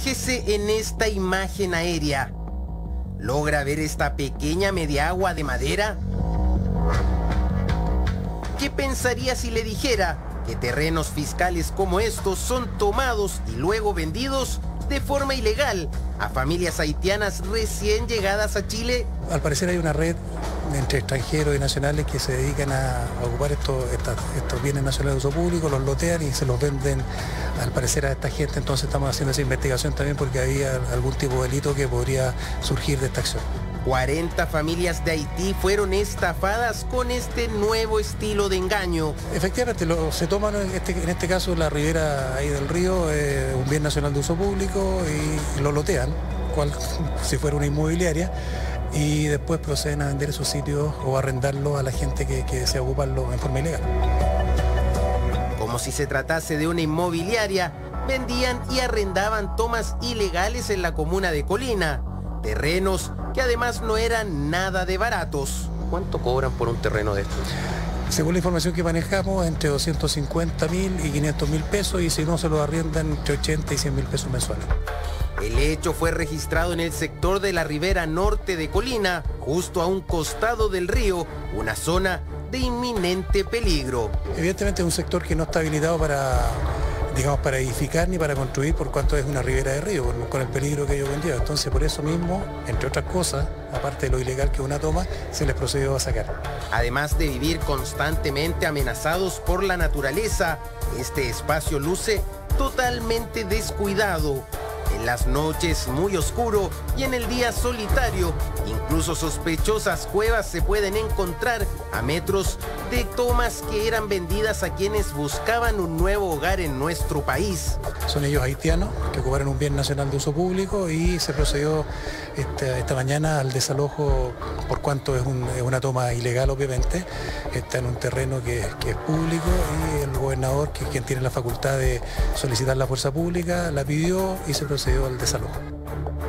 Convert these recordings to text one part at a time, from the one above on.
Fíjese en esta imagen aérea. ¿Logra ver esta pequeña mediagua de madera? ¿Qué pensaría si le dijera que terrenos fiscales como estos son tomados y luego vendidos de forma ilegal a familias haitianas recién llegadas a Chile? Al parecer hay una red entre extranjeros y nacionales que se dedican a ocupar estos bienes nacionales de uso público, los lotean y se los venden al parecer a esta gente. Entonces estamos haciendo esa investigación también porque había algún tipo de delito que podría surgir de esta acción. 40 familias de Haití fueron estafadas con este nuevo estilo de engaño. Efectivamente, se toman en este caso la ribera ahí del río, un bien nacional de uso público, y lo lotean, cual si fuera una inmobiliaria, y después proceden a vender esos sitios o arrendarlos a la gente que desea ocuparlo en forma ilegal. Como si se tratase de una inmobiliaria, vendían y arrendaban tomas ilegales en la comuna de Colina. Terrenos que además no eran nada de baratos. ¿Cuánto cobran por un terreno de estos? Según la información que manejamos, entre 250.000 y 500.000 pesos, y si no, se lo arriendan entre 80 y 100.000 pesos mensuales. El hecho fue registrado en el sector de la ribera norte de Colina, justo a un costado del río, una zona de inminente peligro. Evidentemente es un sector que no está habilitado para edificar ni para construir, por cuanto es una ribera de río, con el peligro que ello conlleva. Entonces, por eso mismo, entre otras cosas, aparte de lo ilegal que es una toma, se les procedió a sacar. Además de vivir constantemente amenazados por la naturaleza, este espacio luce totalmente descuidado. En las noches muy oscuro y en el día solitario, incluso sospechosas cuevas se pueden encontrar a metros de tomas que eran vendidas a quienes buscaban un nuevo hogar en nuestro país. Son ellos haitianos que ocuparon un bien nacional de uso público y se procedió esta mañana al desalojo, por cuanto es una toma ilegal, obviamente. Está en un terreno que es público, y el gobernador, que es quien tiene la facultad de solicitar la fuerza pública, la pidió y se procedió al desalojo.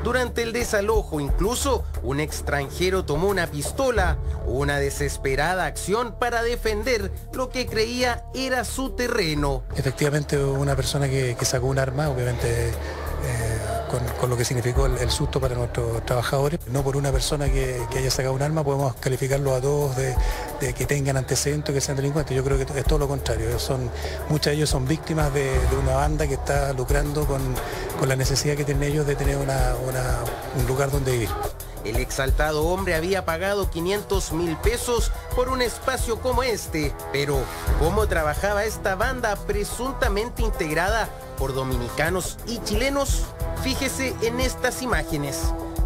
Durante el desalojo, incluso, un extranjero tomó una pistola, una desesperada acción para defender lo que creía era su terreno. Efectivamente, una persona que sacó un arma, obviamente con lo que significó el susto para nuestros trabajadores. No por una persona que haya sacado un arma podemos calificarlo a todos de que tengan antecedentes, que sean delincuentes. Yo creo que es todo lo contrario. Muchos de ellos son víctimas de una banda que está lucrando con la necesidad que tienen ellos de tener un lugar donde vivir. El exaltado hombre había pagado 500.000 pesos por un espacio como este, pero ¿cómo trabajaba esta banda presuntamente integrada por dominicanos y chilenos? Fíjese en estas imágenes.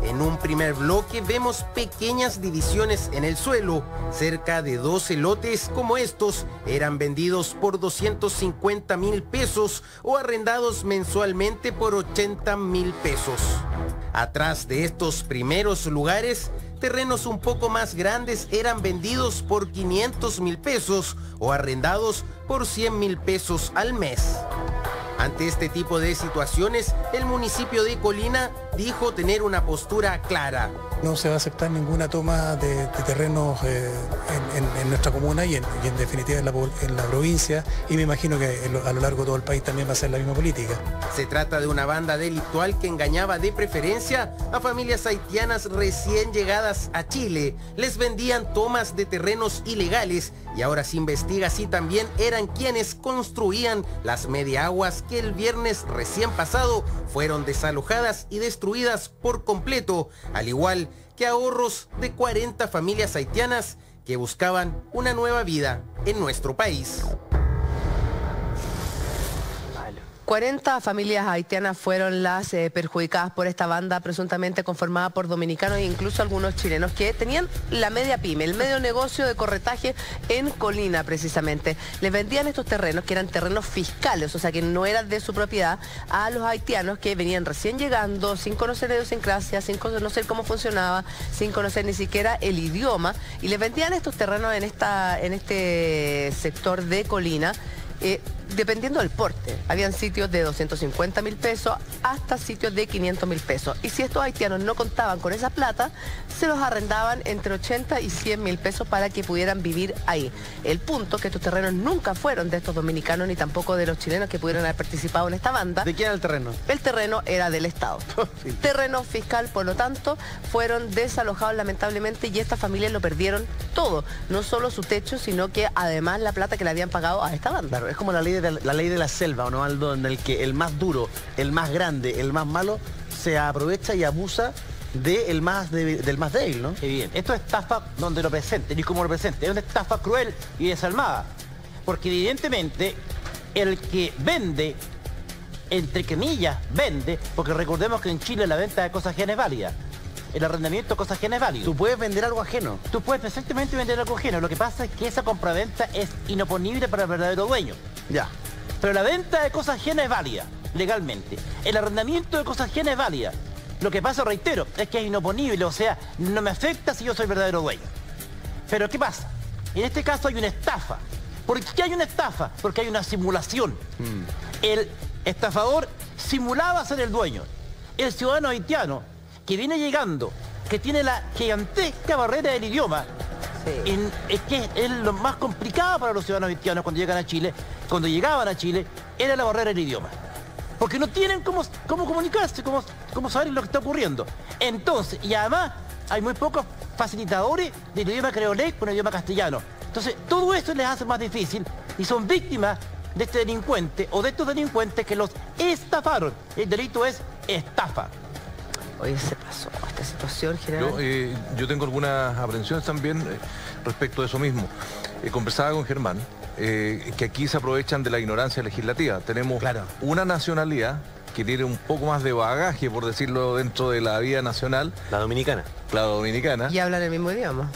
En un primer bloque vemos pequeñas divisiones en el suelo. Cerca de 12 lotes como estos eran vendidos por 250.000 pesos o arrendados mensualmente por 80.000 pesos. Atrás de estos primeros lugares, terrenos un poco más grandes eran vendidos por 500.000 pesos o arrendados por 100.000 pesos al mes. Ante este tipo de situaciones, el municipio de Colina dijo tener una postura clara. No se va a aceptar ninguna toma de terrenos en nuestra comuna y en definitiva en la provincia, y me imagino que a lo largo de todo el país también va a ser la misma política. Se trata de una banda delictual que engañaba de preferencia a familias haitianas recién llegadas a Chile. Les vendían tomas de terrenos ilegales y ahora se investiga si también eran quienes construían las mediaguas que el viernes recién pasado fueron desalojadas y destruidas por completo, al igual que ahorros de 40 familias haitianas que buscaban una nueva vida en nuestro país. 40 familias haitianas fueron las perjudicadas por esta banda presuntamente conformada por dominicanos e incluso algunos chilenos que tenían la media pyme, el medio negocio de corretaje en Colina precisamente. Les vendían estos terrenos que eran terrenos fiscales, o sea que no eran de su propiedad, a los haitianos que venían recién llegando, sin conocer la idiosincrasia, sin conocer cómo funcionaba, sin conocer ni siquiera el idioma, y les vendían estos terrenos en este sector de Colina. dependiendo del porte. Habían sitios de 250.000 pesos hasta sitios de 500.000 pesos. Y si estos haitianos no contaban con esa plata, se los arrendaban entre 80 y 100.000 pesos para que pudieran vivir ahí. El punto es que estos terrenos nunca fueron de estos dominicanos ni tampoco de los chilenos que pudieron haber participado en esta banda. ¿De quién era el terreno? El terreno era del Estado. Sí. Terreno fiscal, por lo tanto, fueron desalojados lamentablemente y estas familias lo perdieron todo. No solo su techo, sino que además la plata que le habían pagado a esta banda. Claro, es como la ley de la selva, ¿o no, Aldo? En el que el más duro, el más grande, el más malo, se aprovecha y abusa del más débil, ¿no? Qué bien. Esto es estafa donde lo presente, ni como lo presente. Es una estafa cruel y desalmada. Porque evidentemente el que vende, entre comillas, vende, porque recordemos que en Chile la venta de cosas ajenas es válida. El arrendamiento de cosas ajenas es válido. Tú puedes vender algo ajeno. Tú puedes perfectamente vender algo ajeno. Lo que pasa es que esa compraventa es inoponible para el verdadero dueño. Ya. Pero la venta de cosas ajenas es válida, legalmente. El arrendamiento de cosas ajenas es válida. Lo que pasa, reitero, es que es inoponible, o sea, no me afecta si yo soy verdadero dueño. Pero ¿qué pasa? En este caso hay una estafa. ¿Por qué hay una estafa? Porque hay una simulación. El estafador simulaba ser el dueño. El ciudadano haitiano que viene llegando, que tiene la gigantesca barrera del idioma, Sí. es que es lo más complicado para los ciudadanos haitianos cuando llegan a Chile, cuando llegaban a Chile, era la barrera del idioma. Porque no tienen cómo comunicarse, cómo saber lo que está ocurriendo. Entonces, y además, hay muy pocos facilitadores del idioma creolé con el idioma castellano. Entonces, todo eso les hace más difícil y son víctimas de este delincuente o de estos delincuentes que los estafaron. El delito es estafa. Oye, se pasó esta situación, general. Yo tengo algunas aprensiones también respecto de eso mismo. Conversaba con Germán, que aquí se aprovechan de la ignorancia legislativa. Tenemos una nacionalidad que tiene un poco más de bagaje, por decirlo, dentro de la vida nacional. La dominicana. La dominicana. Y hablan el mismo idioma.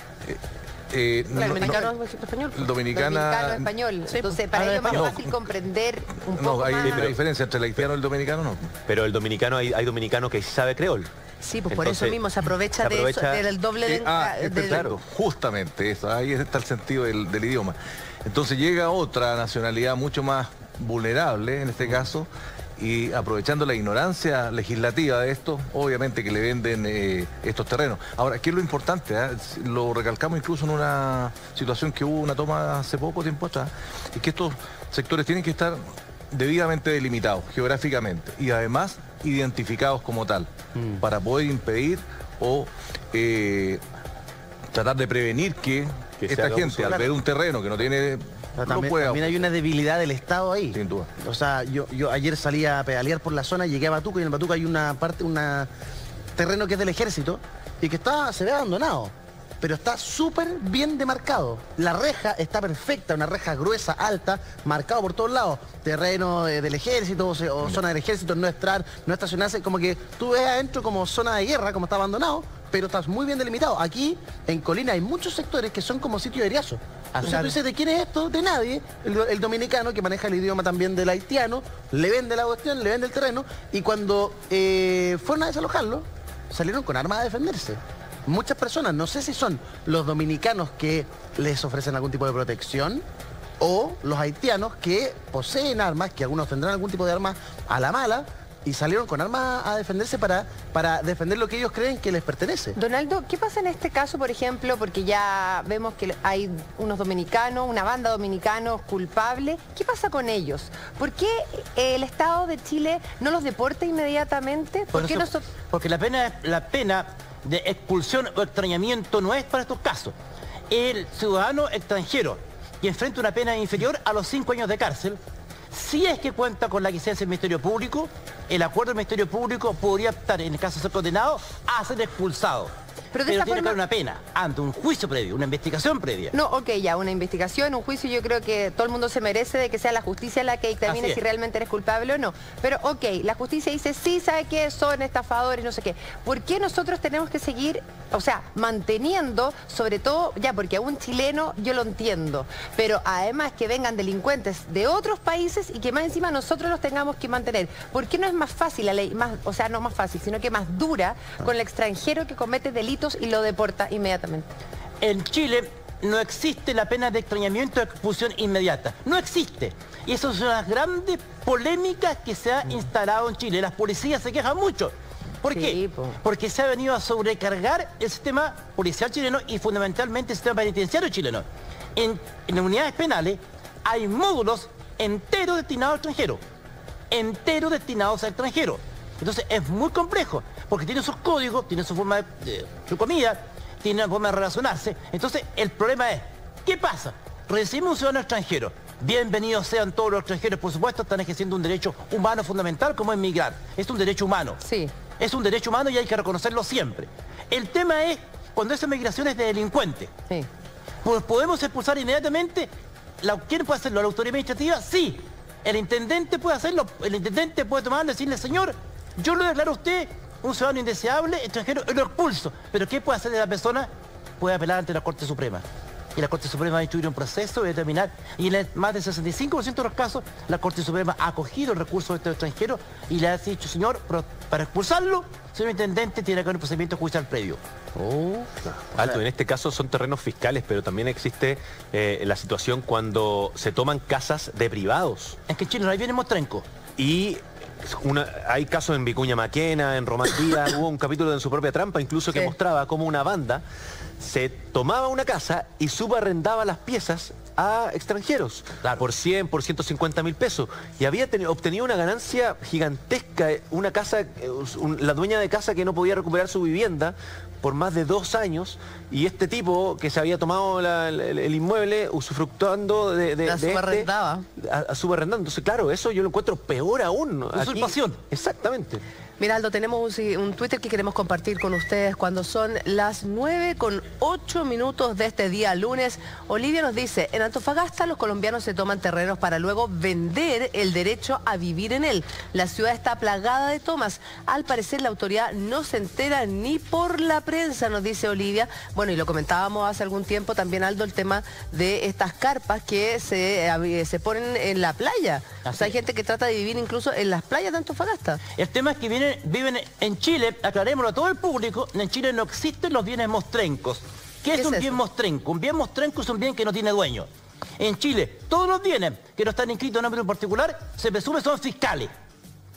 El dominicano es español. El dominicano español. Sí, Entonces, para ellos es más fácil comprender un poco hay más. una diferencia entre el haitiano y el dominicano, no. Pero el dominicano, hay dominicano que sí sabe creol. Sí, pues por Entonces, eso mismo se aprovecha de eso, del doble de... Claro, justamente eso, ahí está el sentido del idioma. Entonces llega otra nacionalidad mucho más vulnerable, en este caso, y aprovechando la ignorancia legislativa de esto, obviamente que le venden estos terrenos. Ahora, ¿qué es lo importante? Lo recalcamos incluso en una situación que hubo una toma hace poco tiempo atrás, es que estos sectores tienen que estar debidamente delimitados geográficamente y además identificados como tal, para poder impedir o tratar de prevenir que esta gente, al ver un terreno que no tiene... También hay una debilidad del Estado ahí. Sin duda. O sea, yo ayer salí a pedalear por la zona, llegué a Batuco y en el Batuco hay un terreno que es del ejército y que se ve abandonado, pero está súper bien demarcado. La reja está perfecta, una reja gruesa, alta, marcado por todos lados. Terreno del ejército o zona del ejército, no estacionarse, como que tú ves adentro como zona de guerra, como está abandonado, pero está muy bien delimitado. Aquí, en Colina, hay muchos sectores que son como sitios de eriazo. O sea, tú dices, ¿de quién es esto? De nadie. El dominicano, que maneja el idioma también del haitiano, le vende la cuestión, le vende el terreno, y cuando fueron a desalojarlo, salieron con armas a defenderse. Muchas personas, no sé si son los dominicanos que les ofrecen algún tipo de protección o los haitianos que poseen armas, que algunos tendrán algún tipo de armas a la mala, y salieron con armas a defenderse para defender lo que ellos creen que les pertenece. Donaldo, ¿qué pasa en este caso, por ejemplo? Porque ya vemos que hay unos dominicanos, una banda de dominicanos culpables. ¿Qué pasa con ellos? ¿Por qué el Estado de Chile no los deporta inmediatamente? Porque la pena de expulsión o extrañamiento no es para estos casos. El ciudadano extranjero que enfrenta una pena inferior a los 5 años de cárcel, si es que cuenta con la licencia del Ministerio Público, el acuerdo del Ministerio Público podría optar, en el caso de ser condenado, a ser expulsado. Pero tiene que haber una pena ante un juicio previo, una investigación previa. No, ok, ya, una investigación, un juicio, yo creo que todo el mundo se merece de que sea la justicia la que dictamine si realmente eres culpable o no. Pero ok, la justicia dice, sí, ¿sabe qué? Son estafadores, no sé qué. ¿Por qué nosotros tenemos que seguir, o sea, manteniendo, sobre todo, ya, porque a un chileno yo lo entiendo, pero además que vengan delincuentes de otros países y que más encima nosotros los tengamos que mantener? ¿Por qué no es más fácil la ley, o sea, no más fácil, sino que más dura con el extranjero que comete delitos y lo deporta inmediatamente? En Chile no existe la pena de extrañamiento de expulsión inmediata. No existe. Y eso es una de las grandes polémicas que se ha instalado en Chile. Las policías se quejan mucho. ¿Por qué? Porque se ha venido a sobrecargar el sistema policial chileno y fundamentalmente el sistema penitenciario chileno. En unidades penales hay módulos enteros destinados al extranjero. Enteros destinados al extranjero. Entonces es muy complejo, porque tiene sus códigos, tiene su forma de su comida, tiene una forma de relacionarse. Entonces el problema es, ¿qué pasa? Recibimos un ciudadano extranjero. Bienvenidos sean todos los extranjeros, por supuesto, están ejerciendo un derecho humano fundamental como es migrar. Es un derecho humano. Sí. Es un derecho humano y hay que reconocerlo siempre. El tema es cuando esa migración es de delincuente. Sí. Pues podemos expulsar inmediatamente. ¿Quién puede hacerlo? ¿La autoridad administrativa? Sí. El intendente puede hacerlo. El intendente puede tomarlo y decirle, señor, yo lo declaro a usted un ciudadano indeseable, extranjero, y lo expulso. Pero ¿qué puede hacer de la persona? Puede apelar ante la Corte Suprema. Y la Corte Suprema va a instruir un proceso y determinar. Y en más del 65% de los casos, la Corte Suprema ha acogido el recurso de este extranjero y le ha dicho, señor, para expulsarlo, señor intendente, tiene que haber un procedimiento judicial previo. Alto, en este caso son terrenos fiscales, pero también existe la situación cuando se toman casas de privados. Es que en Chile ahí viene Mostrenco. Y hay casos en Vicuña Maquena, en Román Díaz, hubo un capítulo en Su Propia Trampa incluso que mostraba cómo una banda se tomaba una casa y subarrendaba las piezas a extranjeros por 100, por 150 mil pesos. Y había obtenido una ganancia gigantesca, una casa, la dueña de casa que no podía recuperar su vivienda por más de 2 años, y este tipo que se había tomado el inmueble usufructuando la subarrendaba. Subarrendando. Entonces, claro, eso yo lo encuentro peor aún. Usurpación. Exactamente. Mira, Aldo, tenemos un Twitter que queremos compartir con ustedes cuando son las 9:08 de este día lunes. Olivia nos dice, en Antofagasta los colombianos se toman terrenos para luego vender el derecho a vivir en él. La ciudad está plagada de tomas. Al parecer la autoridad no se entera ni por la prensa, nos dice Olivia. Bueno, y lo comentábamos hace algún tiempo también, Aldo, el tema de estas carpas que se ponen en la playa. O sea, hay gente que trata de vivir incluso en las playas de Antofagasta. El tema es que viven en Chile, aclarémoslo a todo el público, en Chile no existen los bienes mostrencos. ¿Qué es un bien mostrenco? Un bien mostrenco es un bien que no tiene dueño. En Chile, todos los bienes que no están inscritos en nombre en particular, se presume son fiscales.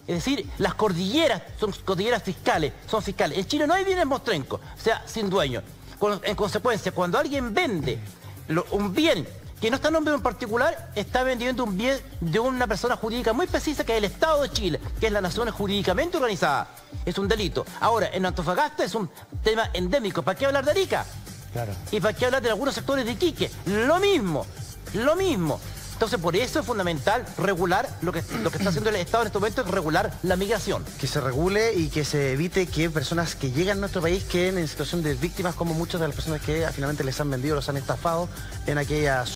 Es decir, las cordilleras son cordilleras fiscales, son fiscales. En Chile no hay bienes mostrencos, o sea, sin dueño. En consecuencia, cuando alguien vende un bien que no está en nombre en particular, está vendiendo un bien de una persona jurídica muy precisa, que es el Estado de Chile, que es la nación jurídicamente organizada. Es un delito. Ahora, en Antofagasta es un tema endémico. ¿Para qué hablar de Arica? Claro. ¿Y para qué hablar de algunos sectores de Iquique? Lo mismo, lo mismo. Entonces, por eso es fundamental regular lo que está haciendo el Estado en este momento, es regular la migración. Que se regule y que se evite que personas que llegan a nuestro país queden en situación de víctimas, como muchas de las personas que finalmente les han vendido, los han estafado en aquellas